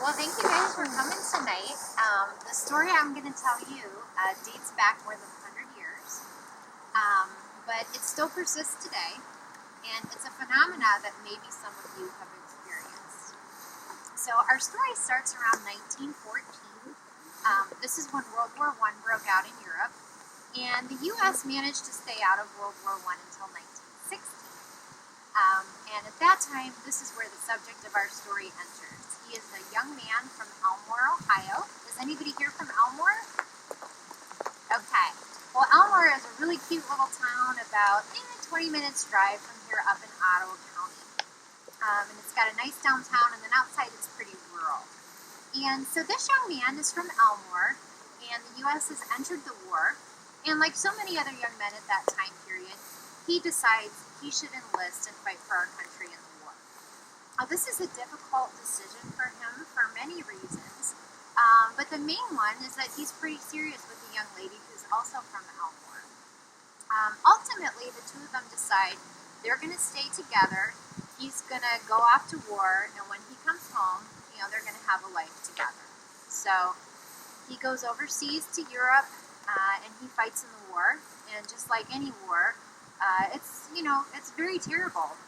Well, thank you guys for coming tonight. The story I'm going to tell you dates back more than 100 years, but it still persists today, and it's a phenomena that maybe some of you have experienced. So our story starts around 1914. This is when World War I broke out in Europe, and the U.S. managed to stay out of World War I until 1916. And at that time, this is where the subject of our story enters. He is a young man from Elmore, Ohio. Is anybody here from Elmore? Okay. Well, Elmore is a really cute little town about 20 minutes drive from here up in Ottawa County. And it's got a nice downtown, and then outside it's pretty rural. And so this young man is from Elmore, and the U.S. has entered the war. And like so many other young men at that time period, he decides he should enlist and fight for our country in the war. Now, this is a difficult decision for him for many reasons, but the main one is that he's pretty serious with a young lady who's also from Elmore. Ultimately, the two of them decide they're going to stay together. He's going to go off to war, and when he comes home, they're going to have a life together. So he goes overseas to Europe, and he fights in the war. And just like any war, it's very terrible.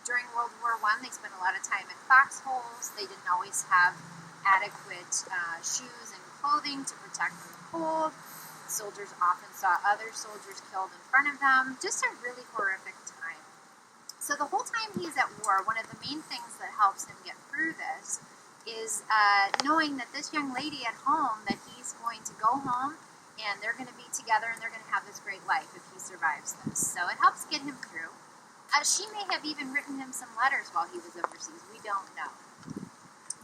During World War I, they spent a lot of time in foxholes. They didn't always have adequate shoes and clothing to protect from the cold. Soldiers often saw other soldiers killed in front of them. Just a really horrific time. So the whole time he's at war, one of the main things that helps him get through this is knowing that this young lady at home, that he's going to go home and they're going to be together and they're going to have this great life if he survives this. So it helps get him through. She may have even written him some letters while he was overseas. We don't know.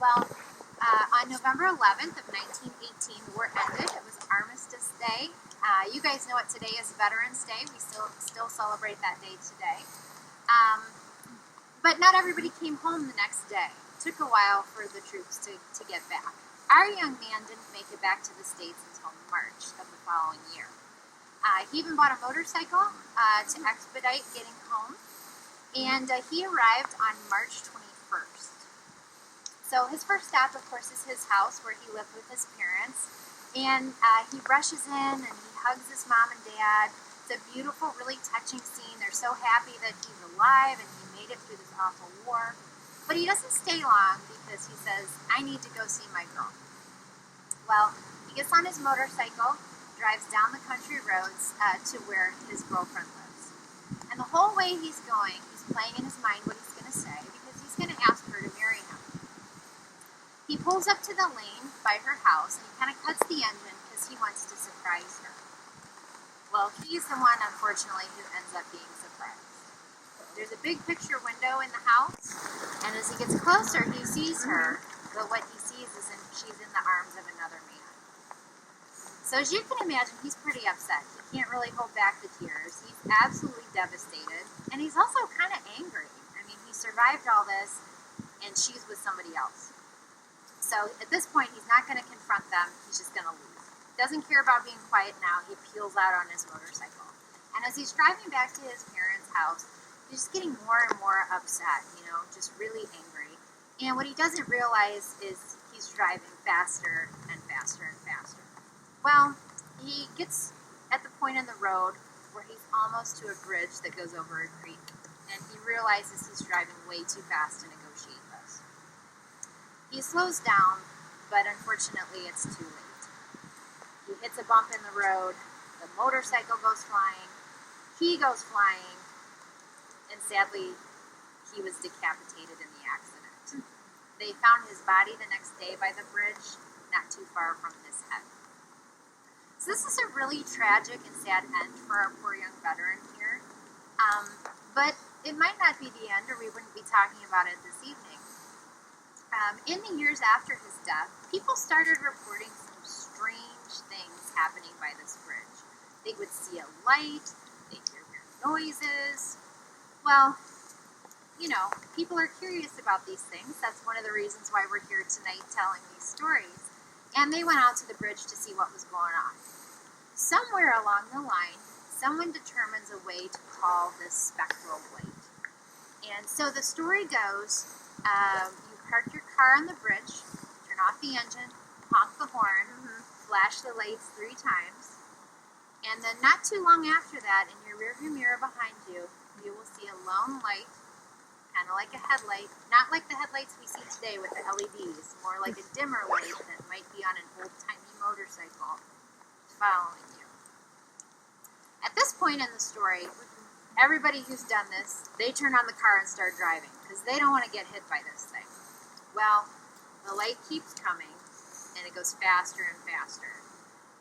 Well, on November 11th of 1918, the war ended. It was Armistice Day. You guys know what today is Veterans Day. We still celebrate that day today. But not everybody came home the next day. It took a while for the troops to get back. Our young man didn't make it back to the States until March of the following year. He even bought a motorcycle to expedite getting home, and he arrived on March 21st. So his first stop, of course, is his house where he lived with his parents, and he rushes in and he hugs his mom and dad. It's a beautiful, really touching scene. They're so happy that he's alive and he made it through this awful war. But he doesn't stay long because he says, I need to go see my girl. Well, he gets on his motorcycle, drives down the country roads to where his girlfriend lives. And the whole way he's going, he's playing in his mind what he's going to say because he's going to ask her to marry him. He pulls up to the lane by her house and he kind of cuts the engine because he wants to surprise her. Well, he's the one, unfortunately, who ends up being surprised. There's a big picture window in the house, and as he gets closer, he sees her, but what he sees is she's in the arms of another man. So as you can imagine, he's pretty upset. He can't really hold back the tears. He's absolutely devastated, and he's also kind of angry. I mean, he survived all this, and she's with somebody else. So at this point, he's not going to confront them. He's just going to leave. Doesn't care about being quiet now. He peels out on his motorcycle. And as he's driving back to his parents' house, he's just getting more and more upset, just really angry. And what he doesn't realize is he's driving faster and faster and faster. Well, he gets at the point in the road where he's almost to a bridge that goes over a creek. And he realizes he's driving way too fast to negotiate this. He slows down, but unfortunately it's too late. He hits a bump in the road, the motorcycle goes flying, he goes flying, and sadly, he was decapitated in the accident. They found his body the next day by the bridge, not too far from his head. So this is a really tragic and sad end for our poor young veteran here. But it might not be the end, or we wouldn't be talking about it this evening. In the years after his death, people started reporting some strange things happening by this bridge. They would see a light, they'd hear weird noises. Well, people are curious about these things. That's one of the reasons why we're here tonight telling these stories. And they went out to the bridge to see what was going on. Somewhere along the line, someone determines a way to call this spectral light. And so the story goes, you park your car on the bridge, off the engine, honk the horn, flash the lights 3 times, and then not too long after that, in your rearview mirror behind you, you will see a lone light, kind of like a headlight, not like the headlights we see today with the LEDs, more like a dimmer light that might be on an old-timey motorcycle following you. At this point in the story, everybody who's done this, they turn on the car and start driving because they don't want to get hit by this thing. Well, the light keeps coming and it goes faster and faster.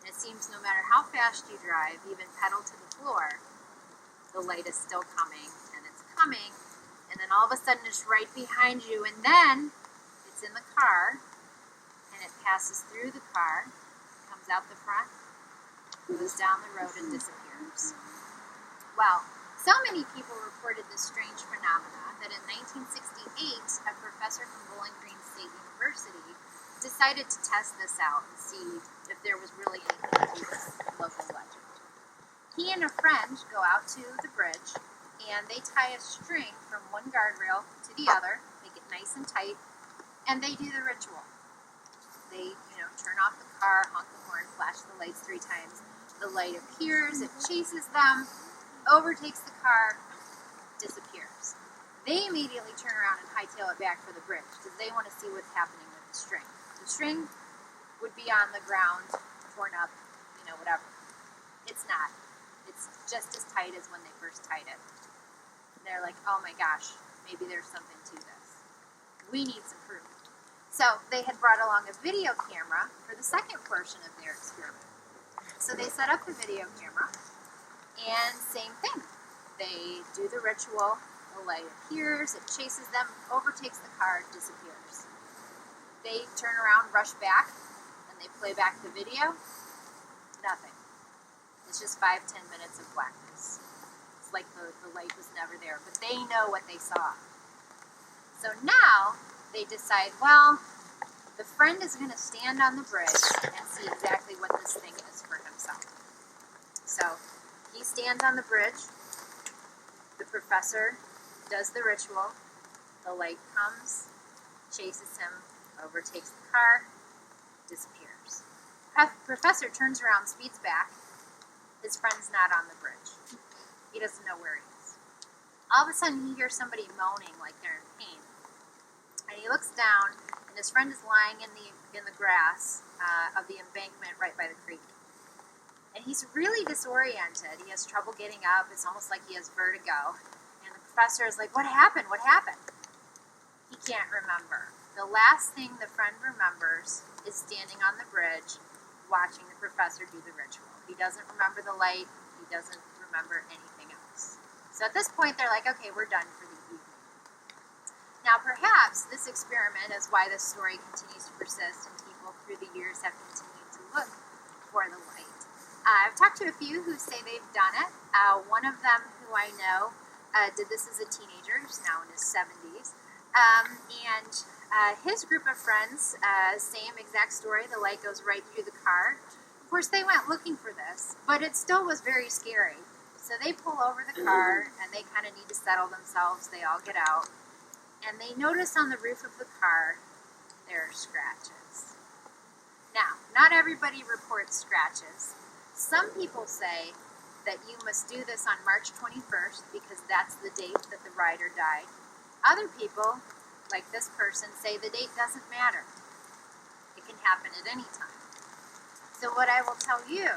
And it seems no matter how fast you drive, even pedal to the floor, the light is still coming and it's coming, and then all of a sudden it's right behind you, and then it's in the car and it passes through the car, comes out the front, goes down the road and disappears. Well, so many people reported this strange phenomena that in 1968, a professor from Bowling Green State University decided to test this out and see if there was really anything to this local legend. He and a friend go out to the bridge and they tie a string from one guardrail to the other, make it nice and tight, and they do the ritual. They, turn off the car, honk the horn, flash the lights 3 times. The light appears, it chases them, overtakes the car, disappears. They immediately turn around and hightail it back for the bridge because they want to see what's happening with the string. The string would be on the ground, torn up, whatever. It's not. It's just as tight as when they first tied it. They're like, oh my gosh, maybe there's something to this. We need some proof. So they had brought along a video camera for the second portion of their experiment. So they set up the video camera, and same thing. They do the ritual, the light appears, it chases them, overtakes the car, disappears. They turn around, rush back, and they play back the video. Nothing. It's just 5-10 minutes of blackness. It's like the light was never there, but they know what they saw. So now they decide, well, the friend is going to stand on the bridge and see exactly what this thing is for himself. So he stands on the bridge, the professor does the ritual, the light comes, chases him, overtakes the car, disappears. Professor turns around, speeds back. His friend's not on the bridge. He doesn't know where he is. All of a sudden he hears somebody moaning like they're in pain. And he looks down, and his friend is lying in the grass of the embankment right by the creek. And he's really disoriented. He has trouble getting up. It's almost like he has vertigo. And the professor is like, what happened? What happened? He can't remember. The last thing the friend remembers is standing on the bridge watching the professor do the ritual. He doesn't remember the light. He doesn't remember anything else. So at this point, they're like, okay, we're done for the evening. Now, perhaps this experiment is why this story continues to persist and people through the years have continued to look for the light. I've talked to a few who say they've done it. One of them who I know did this as a teenager, who's now in his 70s. His group of friends, same exact story, the light goes right through the car. Of course, they went looking for this, but it still was very scary. So they pull over the car, and they kind of need to settle themselves. They all get out, and they notice on the roof of the car, there are scratches. Now, not everybody reports scratches. Some people say that you must do this on March 21st because that's the date that the rider died. Other people, like this person, say the date doesn't matter. It can happen at any time. So what I will tell you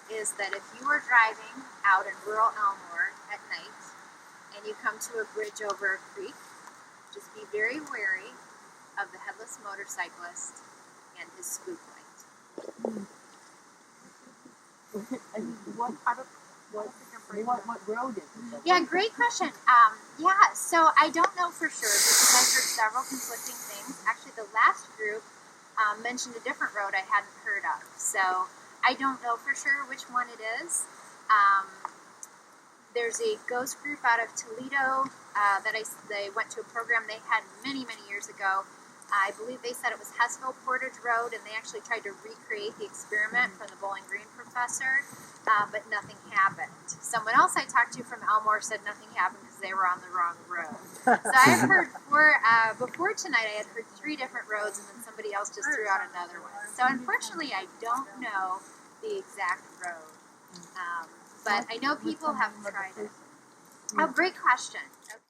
is that if you are driving out in rural Elmore at night and you come to a bridge over a creek, just be very wary of the headless motorcyclist and his spook light. And what road is it? Yeah, great question. So I don't know for sure because I've heard several conflicting things. Actually, the last group mentioned a different road I hadn't heard of. So I don't know for sure which one it is. There's a ghost group out of Toledo they went to a program they had many, many years ago. I believe they said it was Hessville Portage Road, and they actually tried to recreate the experiment from the Bowling Green professor, but nothing happened. Someone else I talked to from Elmore said nothing happened because because they were on the wrong road. So I've heard before tonight I had heard 3 different roads, and then somebody else just threw out another one. So unfortunately I don't know the exact road, but I know people have tried it. Oh, great question. Okay.